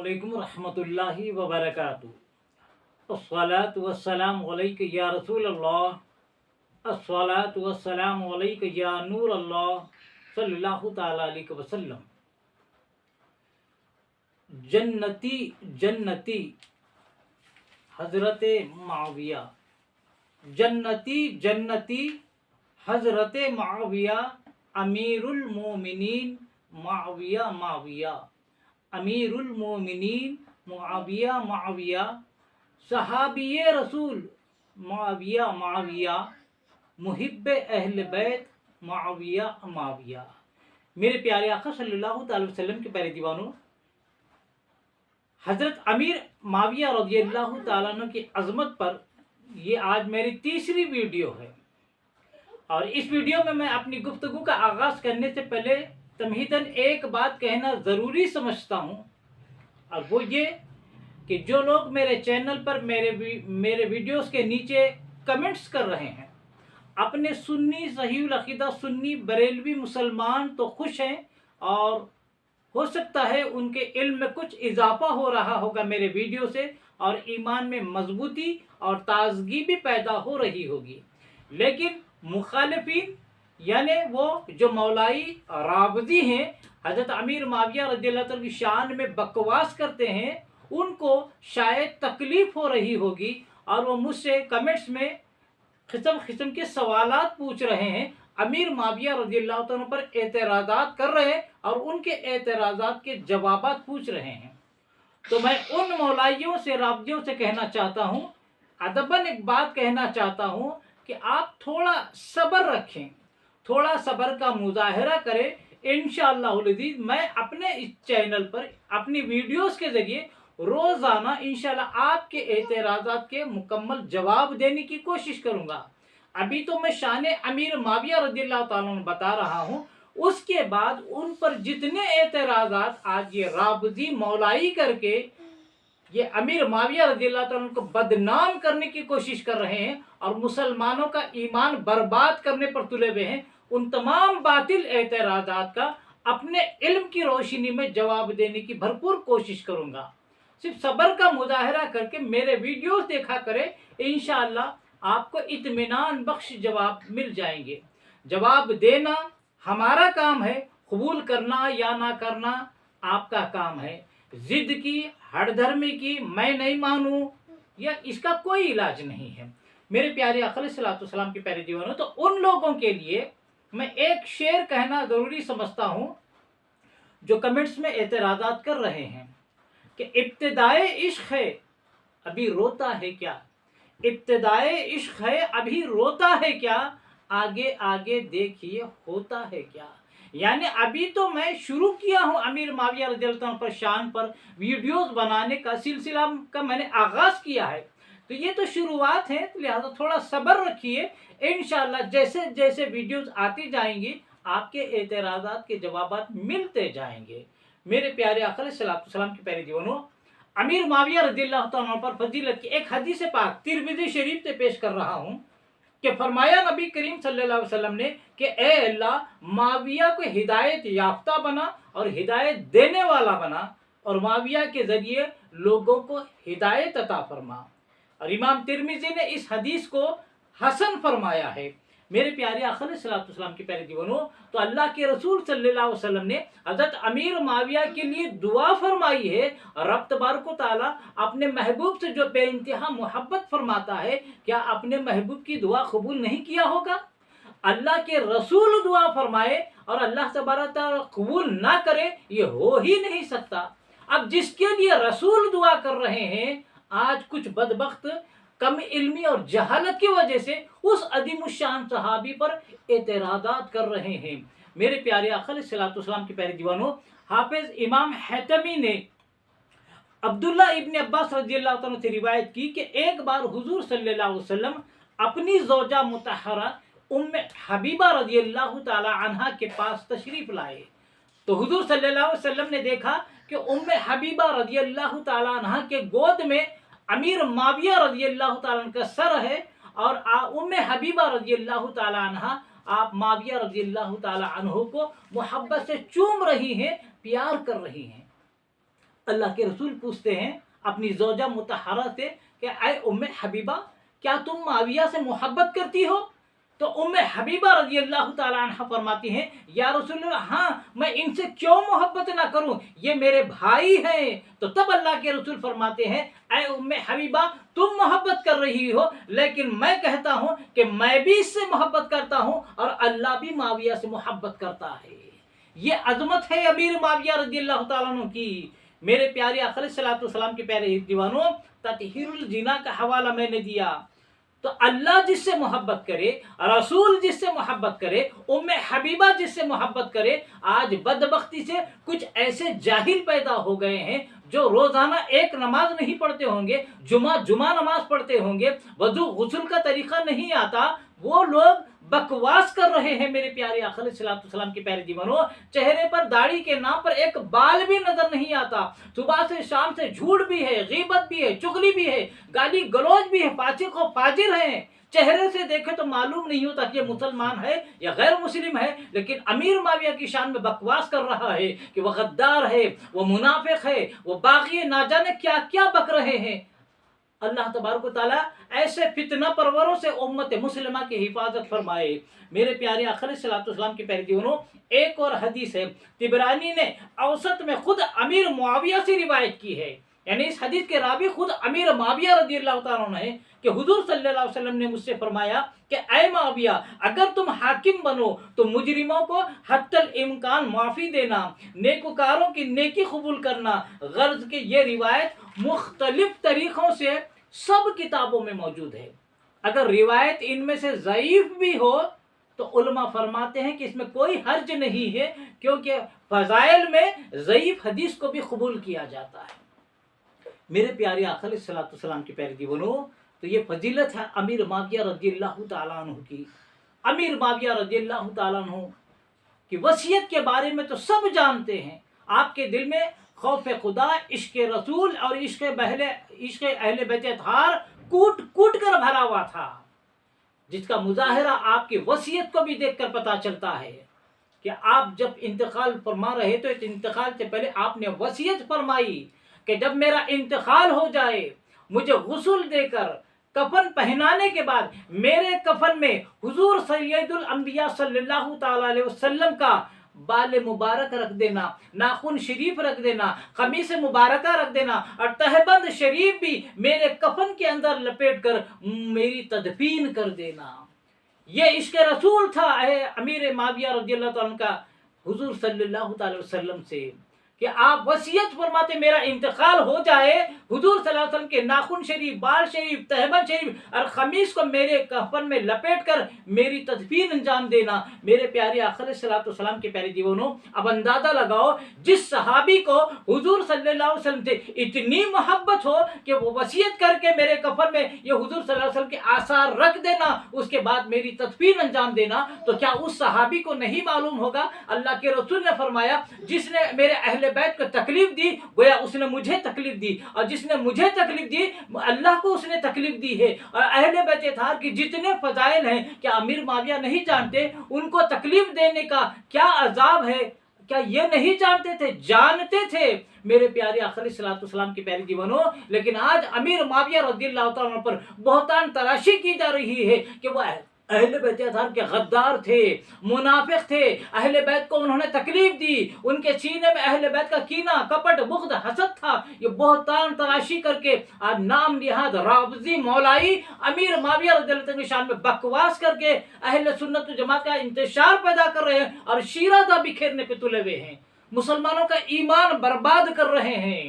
अस्सलामुअलैकुम रहमतुल्लाहि व बरकातुहू। अस्सलातु वस्सलामु अलैका या रसूलल्लाह। अस्सलातु वस्सलामु अलैका या नूर अल्लाह सल्लल्लाहु तआला अलैहि वसल्लम। जन्नती जन्नती हजरत मुआविया। जन्नती जन्नती हजरत मुआविया। अमीरुल मोमिनीन मुआविया मुआविया। अमीरुल मोमिनीन मुआविया मुआविया। सहाबिये रसूल मुआविया मुआविया। मुहिब्बे अहल बैत मुआविया मुआविया। मेरे प्यारे आका सल्लल्लाहु अलैहि वसल्लम के प्यारे दीवानों, हजरत अमीर मुआविया रज़ियल्लाहु ताला अन्हु की अजमत पर ये आज मेरी तीसरी वीडियो है। और इस वीडियो में मैं अपनी गुफ्तगू का आगाज करने से पहले तमहीदन एक बात कहना ज़रूरी समझता हूँ, और वो ये कि जो लोग मेरे चैनल पर मेरे वीडियोस के नीचे कमेंट्स कर रहे हैं, अपने सुन्नी सहीहुल अकीदा सुन्नी बरेलवी मुसलमान तो खुश हैं, और हो सकता है उनके इल्म में कुछ इजाफा हो रहा होगा मेरे वीडियो से, और ईमान में मजबूती और ताजगी भी पैदा हो रही होगी। लेकिन मुखालिफिन यानी वो जो मौलाई राबजी हैं, हजरत अमीर मुआविया रज़ियल्लाहु अन्हु की शान में बकवास करते हैं, उनको शायद तकलीफ हो रही होगी, और वो मुझसे कमेंट्स में किस्म किस्म के सवालात पूछ रहे हैं, अमीर मुआविया रज़ियल्लाहु अन्हु पर एतराज़ात कर रहे हैं और उनके एतराज़ात के जवाबात पूछ रहे हैं। तो मैं उन मौलाइयों से राबजियों से कहना चाहता हूँ, अदबन एक बात कहना चाहता हूँ कि आप थोड़ा सब्र रखें, थोड़ा सब्र का मुजाहरा करें। इंशाअल्लाह मैं अपने इस चैनल पर अपनी वीडियोस के ज़रिए रोज़ाना इंशाअल्लाह आपके एतराज़ात के मुकम्मल जवाब देने की कोशिश करूँगा। अभी तो मैं शान अमीर मुआविया रज़ियल्लाहु ताला अन्हु बता रहा हूँ, उसके बाद उन पर जितने एतराज़ात आज ये राबजी मौलाई करके ये अमीर मुआविया रज़ियल्लाहु ताला अन्हु को बदनाम करने की कोशिश कर रहे हैं और मुसलमानों का ईमान बर्बाद करने पर तुले हुए हैं, उन तमाम बातिल एतराज़ात का अपने इल्म की रोशनी में जवाब देने की भरपूर कोशिश करूँगा। सिर्फ सब्र का मुजाहरा करके मेरे वीडियोस देखा करें, इंशाअल्लाह आपको इत्मीनान बख्श जवाब मिल जाएंगे। जवाब देना हमारा काम है, कबूल करना या ना करना आपका काम है। जिद की, हठधर्मी की, मैं नहीं मानूं, या इसका कोई इलाज नहीं है। मेरे प्यारे आका अलैहिस्सलातु वस्सलाम के प्यारे दीवानों, तो उन लोगों के लिए मैं एक शेर कहना ज़रूरी समझता हूँ जो कमेंट्स में एतराज़ात कर रहे हैं कि इब्तिदाए इश्क है अभी रोता है क्या, इब्तिदाए इश्क है अभी रोता है क्या, आगे आगे देखिए होता है क्या। यानी अभी तो मैं शुरू किया हूँ अमीर मुआविया रज़ियल्लाहु अन्हु पर शान पर वीडियोस बनाने का सिलसिला का मैंने आगाज़ किया है, तो ये तो शुरुआत है, तो लिहाजा थोड़ा सब्र रखिए। इंशाअल्लाह जैसे जैसे वीडियोस आती जाएंगी आपके एतराज़ात के जवाबात मिलते जाएंगे। मेरे प्यारे आका अलैहिस्सलातु वस्सलाम के प्यारे दीवानों, अमीर मुआविया रज़ियल्लाहु अन्हु पर फजीलत की एक हदीस पाक तिरमिज़ी शरीफ से पेश कर रहा हूँ कि फरमाया नबी करीम सल्लल्लाहु अलैहि वसल्लम ने कि ए अल्लाह, मुआविया को हिदायत याफ्ता बना और हिदायत देने वाला बना, और मुआविया के ज़रिए लोगों को हिदायत अता फरमा। और इमाम तिरमिज़ी ने इस हदीस को हसन फरमाया है। मेरे प्यारे आका अलैहिस्सलातु वस्सलाम के प्यारे दीवानों, तो अल्लाह के रसूल सल्लल्लाहु अलैहि वसल्लम ने हज़रत अमीर मुआविया के लिए दुआ फरमाई है। रब तबारक व तआला अपने महबूब से जो बेइंतहा मोहब्बत फरमाता है, क्या अपने महबूब की दुआ कबूल नहीं किया होगा? अल्लाह के रसूल दुआ फरमाए और अल्लाह तबारक व तआला कबूल ना करे, ये हो ही नहीं सकता। अब जिसके लिए रसूल दुआ कर रहे हैं, आज कुछ बदबख्त कम इल्मी और जहालत की वजह से उस अदीमुश्शान सहाबी पर एतराज़ात कर रहे हैं। मेरे प्यारे आका अलैहिस्सलातु वस्सलाम के प्यारे दीवानों, हाफिज इमाम हैतमी ने अब्दुल्ला इब्न अब्बास रज़ियल्लाहु अन्हु से रिवायत की कि एक बार हुजूर सल्लल्लाहु अलैहि वसल्लम अपनी ज़ौजा मुतहरा उम्मे हबीबा रज़ियल्लाहु ताला अन्हा के पास तशरीफ़ लाए, तो हुजूर सल्लल्लाहु अलैहि वसल्लम ने देखा कि उम्मे हबीबा रज़ियल्लाहु ताला अन्हा के गोद में अमीर मुआविया रज़ियल्लाहु ताला अन्हु का सर है, और उम्मे हबीबा रज़ियल्लाहु ताला अन्हा आप मुआविया रज़ियल्लाहु ताला अन्हु को मोहब्बत से चूम रही हैं, प्यार कर रही हैं। अल्लाह के रसूल पूछते हैं अपनी ज़ौजा मुतहरा से कि ऐ उम्मे हबीबा, क्या तुम मुआविया से मोहब्बत करती हो? तो उम्मे हबीबा रज़ी अल्लाह ताला अन्हा फरमाती हैं, या रसूलल्लाह, हाँ, मैं इनसे क्यों मोहब्बत ना करूं, ये मेरे भाई हैं। तो तब अल्लाह के रसूल फरमाते हैं, ऐ उम्मे हबीबा, तुम मोहब्बत कर रही हो, लेकिन मैं कहता हूं कि मैं भी इससे मोहब्बत करता हूं और अल्लाह भी मुआविया से मोहब्बत करता है। ये अजमत है अमीर मुआविया रज़ी अल्लाह ताला अन्हु की। मेरे प्यारे आका अलैहिस्सलातु वस्सलाम के प्यारे दीवानों, तत्हीरुल जिना का हवाला मैंने दिया। तो अल्लाह जिससे मोहब्बत करे, रसूल जिससे मोहब्बत करे, उम्मे हबीबा जिससे मोहब्बत करे, आज बदबख्ती से कुछ ऐसे जाहिल पैदा हो गए हैं जो रोजाना एक नमाज नहीं पढ़ते होंगे, जुमा नमाज पढ़ते होंगे, वजू गुस्ल का तरीका नहीं आता, वो लोग बकवास कर रहे हैं। मेरे प्यारे आका अलैहिस्सलाम के प्यारे दीवानों, चेहरे पर दाढ़ी के नाम पर एक बाल भी नजर नहीं आता, सुबह से शाम से झूठ भी है, गीबत भी है, चुगली भी है, गाली गलौज भी है, फासिक और फाजिर हैं। चेहरे से देखे तो मालूम नहीं होता कि ये मुसलमान है या गैर मुस्लिम है, लेकिन अमीर मुआविया की शान में बकवास कर रहा है कि वह गद्दार है, वो मुनाफिक है, वो बागी, ना जाने क्या क्या बक रहे हैं। अल्लाह तबारक व तआला ऐसे फितना परवरों से उम्मत मुस्लिमा की हिफाजत फरमाए। मेरे प्यारे आका अलैहिस्सलाम के प्यारे दीवानों, एक और हदीस है, तिबरानी ने औसत में खुद अमीर मुआविया से रिवायत की है, यानी इस हदीस के रावी खुद अमीर मुआविया रज़ियल्लाहु ताला अन्हु है कि हुजूर सल्लल्लाहु अलैहि वसल्लम ने मुझसे फरमाया कि ऐ मुआविया, अगर तुम हाकिम बनो तो मुजरिमों को हत्तल इम्कान माफ़ी देना, नेककारों की नेकी कबूल करना। गर्ज के ये रिवायत मुख्तलिफ तरीक़ों से सब किताबों में मौजूद है। अगर रिवायत इनमें से ज़ईफ़ भी हो तो उलमा फरमाते हैं कि इसमें कोई हर्ज नहीं है, क्योंकि फ़ज़ाइल में ज़ईफ़ हदीस को भी कबूल किया जाता है। मेरे प्यारे आका अलैहिस्सलाम के प्यारे दीवानों, तो ये फजीलत है अमीर मुआविया रज़ियल्लाहु ताला अन्हु की। अमीर मुआविया रज़ियल्लाहु ताला अन्हु की वसीयत के बारे में तो सब जानते हैं। आपके दिल में खौफ खुदा, इश्क रसूल और इश्क अहले बैत अतहार कूट कूट कर भरा हुआ था, जिसका मुजाहिरा आपकी वसीयत को भी देखकर पता चलता है कि आप जब इंतकाल फरमा रहे तो इंतकाल से पहले आपने वसीयत फरमाई कि जब मेरा इंतकाल हो जाए, मुझे गुस्ल देकर कफन पहनाने के बाद मेरे कफन में हुजूर सैयदुल अंबिया सल्लल्लाहु ताला अलैहि वसल्लम का बाल मुबारक रख देना, नाखून शरीफ रख देना, खमीस मुबारका रख देना और तहबंद शरीफ भी मेरे कफन के अंदर लपेट कर मेरी तदफीन कर देना। ये इश्क रसूल था अमीर मुआविया रज़ियल्लाहु ताला का हुजूर सल्लल्लाहु अलैहि वसल्लम से कि आप वसीयत फरमाते मेरा इंतकाल हो जाए, हुजूर सल्लल्लाहु अलैहि वसल्लम के नाखून शरीफ, बाल शरीफ, तहबंद शरीफ और खमीस को मेरे कफन में लपेट कर मेरी तदफीन अंजाम देना। मेरे प्यारे आका अलैहिस्सलाम के प्यारे दीवानों, अब अंदाजा लगाओ, जिस सहाबी को हुजूर सल्लल्लाहु अलैहि वसल्लम से इतनी मोहब्बत हो कि वो वसीयत करके मेरे कफन में ये हुजूर सल्लल्लाहु अलैहि वसल्लम के आसार रख देना, उसके बाद मेरी तदफीन अंजाम देना, तो क्या उस सहाबी को नहीं मालूम होगा? अल्लाह के रसूल ने फरमाया, जिसने मेरे अहले बैत को तकलीफ दी गोया उसने मुझे तकलीफ दी, और जिसने मुझे तकलीफ दी अल्लाह को उसने तकलीफ दी है। और अहले बैत अतहार की जितने फजाइल हैं क्या अमीर मुआविया नहीं जानते? उनको तकलीफ देने का क्या अजाब है, क्या ये नहीं जानते थे? जानते थे मेरे प्यारे आका अलैहिस्सलाम के प्यारे दीवानों। लेकिन आज अमीर मुआविया रज़ियल्लाहु ताला अन्हु पर बहतान तराशी की जा रही है कि वह अहले बैत अतहार के गद्दार थे, मुनाफिक थे, अहले बैत को उन्होंने तकलीफ दी, उनके सीने में अहले बैत का कीना, कपट, बुग़्ज़, हसद था। ये बहतान तराशी करके आज नाम निहाद राफ़ज़ी मौलाई अमीर मुआविया रज़ियल्लाहु अन्हु की शान में बकवास करके अहले सुन्नत व जमात का इंतशार पैदा कर रहे हैं और शीराज़ा बिखेरने पे तुले हुए हैं, मुसलमानों का ईमान बर्बाद कर रहे हैं।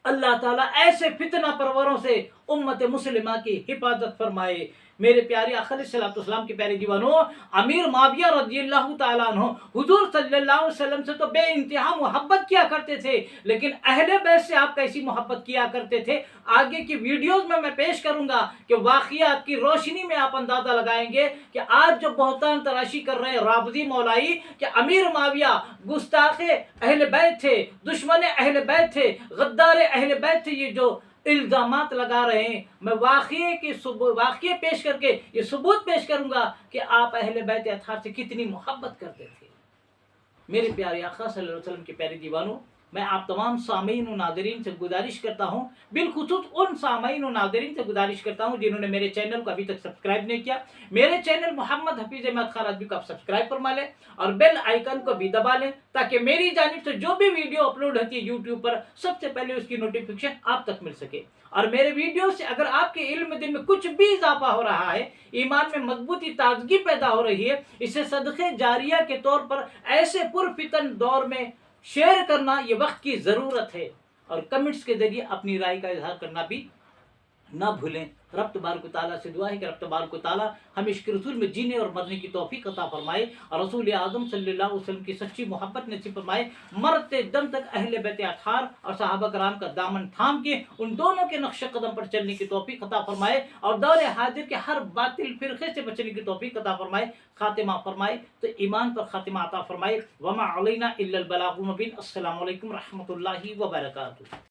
अल्लाह ताला ऐसे फितना परवरों से उम्मत मुस्लिमा की हिफाजत फरमाए। मेरे प्यारे आका अलैहिस्सलाम के प्यारे दीवानों, अमीर मुआविया रज़ियल्लाहु ताला अन्हु हुजूर सल्लल्लाहु अलैहि वसल्लम से तो बेइंतहा मोहब्बत किया करते थे, लेकिन अहले बैत से आप कैसी मोहब्बत किया करते थे, आगे की वीडियोस में मैं पेश करूंगा कि वाक़ियात की रोशनी में आप अंदाज़ा लगाएंगे कि आज जो बहतान तराशी कर रहे हैं राफ़ज़ी मौलाई कि अमीर मुआविया गुस्ताखे अहले बैत थे, दुश्मन अहले बैत थे, गद्दार अहले बैत थे, ये जो इल्ज़ामात लगा रहे हैं, मैं वाक़िए पेश करके ये सबूत पेश करूंगा कि आप अहले बैत अतहार से कितनी मोहब्बत करते थे। मेरे प्यारे आका सल्लल्लाहु अलैहि वसल्लम के प्यारे दीवानों, میں آپ تمام سامعین و ناظرین سے گزارش کرتا ہوں، بالخصوص ان سامعین و ناظرین سے گزارش کرتا ہوں جنہوں نے میرے چینل کو ابھی تک سبسکرائب نہیں کیا، میرے چینل محمد حفیظ احمد خان ادبی کو آپ سبسکرائب فرما لیں اور بیل آئیکن کو بھی دبا لیں، تاکہ میری جانب سے جو بھی ویڈیو اپلوڈ ہوتی ہے یوٹیوب پر سب سے پہلے اس کی نوٹیفیکیشن آپ تک مل سکے۔ اور میرے ویڈیو سے اگر آپ کے علم دل میں کچھ بھی اضافہ ہو رہا ہے، ایمان میں مضبوطی تازگی پیدا ہو رہی ہے، اسے صدقے جاریہ کے طور پر ایسے پرفتن دور میں شیئر کرنا یہ وقت کی ضرورت ہے، اور کمنٹس کے ذریعے اپنی رائے کا اظہار کرنا بھی نہ بھولیں۔ رب تبارک و تعالیٰ سے دعا ہے کہ رب تبارک و تعالیٰ ہمیں عشق رسول میں جینے اور مرنے کی توفیق عطا فرمائے، اور رسول اعظم صلی اللہ علیہ وسلم کی سچی محبت نصیب فرمائے، مرتے دم تک اہل بیت اطہار اور صحابہ کرام کا دامن تھام کے ان دونوں کے نقش قدم پر چلنے کی توفیق عطا فرمائے، اور دور حاضر کے ہر باطل فرقے سے بچنے کی توفیق عطا فرمائے، خاتمہ فرمائے تو ایمان پر خاتمہ عطا فرمائے۔ وما علینا الا البلاغ المبین۔ السلام علیکم ورحمۃ اللہ وبرکاتہ۔